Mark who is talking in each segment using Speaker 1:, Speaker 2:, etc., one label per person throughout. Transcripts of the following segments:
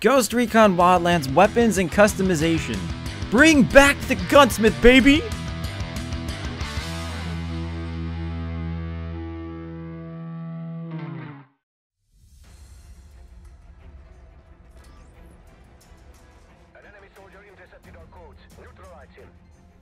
Speaker 1: Ghost Recon Wildlands weapons and customization. Bring back the Gunsmith, baby!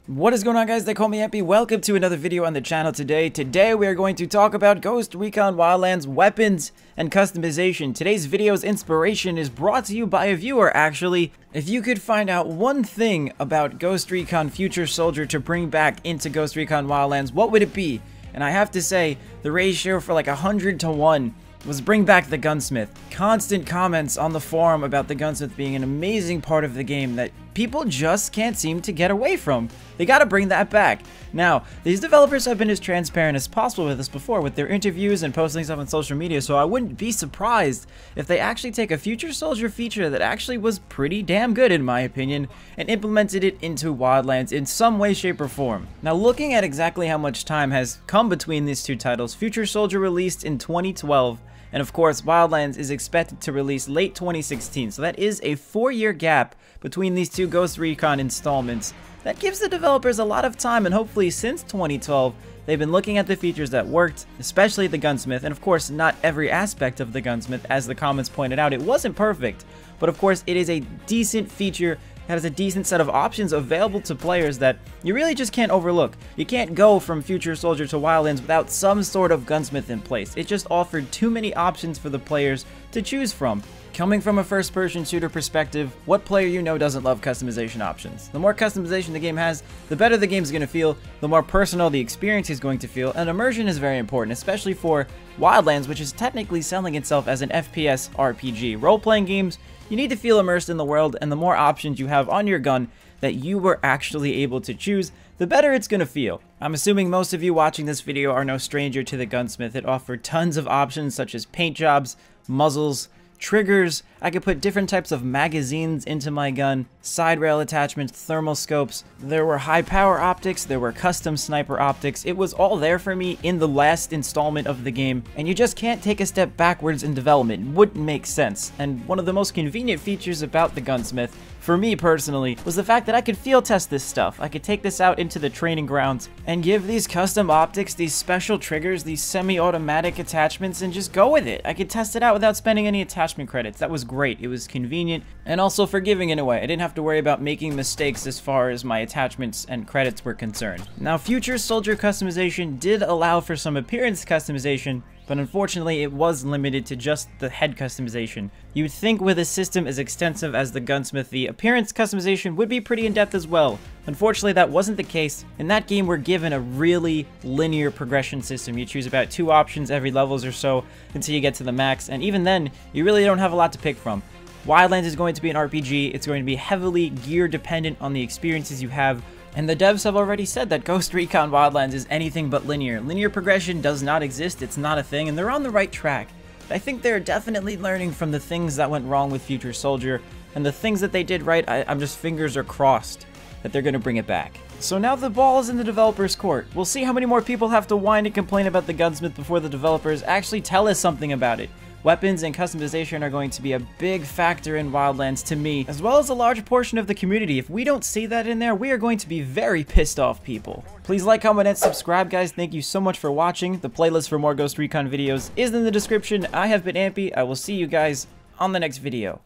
Speaker 1: What is going on, guys? They call me Ampy. Welcome to another video on the channel today. Today we are going to talk about Ghost Recon Wildlands weapons and customization. Today's video's inspiration is brought to you by a viewer, actually. If you could find out one thing about Ghost Recon Future Soldier to bring back into Ghost Recon Wildlands, what would it be? And I have to say, the ratio for like 100 to 1 was bring back the Gunsmith. Constant comments on the forum about the Gunsmith being an amazing part of the game that people just can't seem to get away from. They gotta bring that back. Now, these developers have been as transparent as possible with us before with their interviews and posting stuff on social media, so I wouldn't be surprised if they actually take a Future Soldier feature that actually was pretty damn good in my opinion and implemented it into Wildlands in some way, shape, or form. Now, looking at exactly how much time has come between these two titles, Future Soldier released in 2012, and of course, Wildlands is expected to release late 2016, so that is a 4-year gap between these two Ghost Recon installments. That gives the developers a lot of time, and hopefully since 2012, they've been looking at the features that worked, especially the Gunsmith, and of course, not every aspect of the Gunsmith, as the comments pointed out. It wasn't perfect, but of course, it is a decent feature. It has a decent set of options available to players that you really just can't overlook. You can't go from Future Soldier to Wildlands without some sort of Gunsmith in place. It just offered too many options for the players to choose from. Coming from a first-person shooter perspective, what player you know doesn't love customization options? The more customization the game has, the better the game's going to feel, the more personal the experience is going to feel, and immersion is very important, especially for Wildlands, which is technically selling itself as an FPS RPG. Role-playing games, you need to feel immersed in the world, and the more options you have on your gun that you were actually able to choose, the better it's going to feel. I'm assuming most of you watching this video are no stranger to the Gunsmith. It offered tons of options such as paint jobs, muzzles, triggers. I could put different types of magazines into my gun, side rail attachments, thermal scopes. There were high power optics, there were custom sniper optics. It was all there for me in the last installment of the game, and you just can't take a step backwards in development. It wouldn't make sense. And one of the most convenient features about the Gunsmith, for me personally, was the fact that I could field test this stuff. I could take this out into the training grounds and give these custom optics, these special triggers, these semi-automatic attachments, and just go with it. I could test it out without spending any attachment credits. That was great. It was convenient and also forgiving in a way. I didn't have to worry about making mistakes as far as my attachments and credits were concerned. Now, Future Soldier customization did allow for some appearance customization, but unfortunately it was limited to just the head customization. You would think with a system as extensive as the Gunsmith, the appearance customization would be pretty in-depth as well. Unfortunately, that wasn't the case. In that game, we're given a really linear progression system. You choose about 2 options every levels or so until you get to the max, and even then, you really don't have a lot to pick from. Wildlands is going to be an RPG. It's going to be heavily gear dependent on the experiences you have. And the devs have already said that Ghost Recon Wildlands is anything but linear. Linear progression does not exist, it's not a thing, and they're on the right track. I think they're definitely learning from the things that went wrong with Future Soldier, and the things that they did right, I'm just fingers are crossed that they're going to bring it back. So now the ball is in the developer's court. We'll see how many more people have to whine and complain about the Gunsmith before the developers actually tell us something about it. Weapons and customization are going to be a big factor in Wildlands to me, as well as a large portion of the community. If we don't see that in there, we are going to be very pissed off people. Please like, comment, and subscribe, guys. Thank you so much for watching. The playlist for more Ghost Recon videos is in the description. I have been Ampy. I will see you guys on the next video.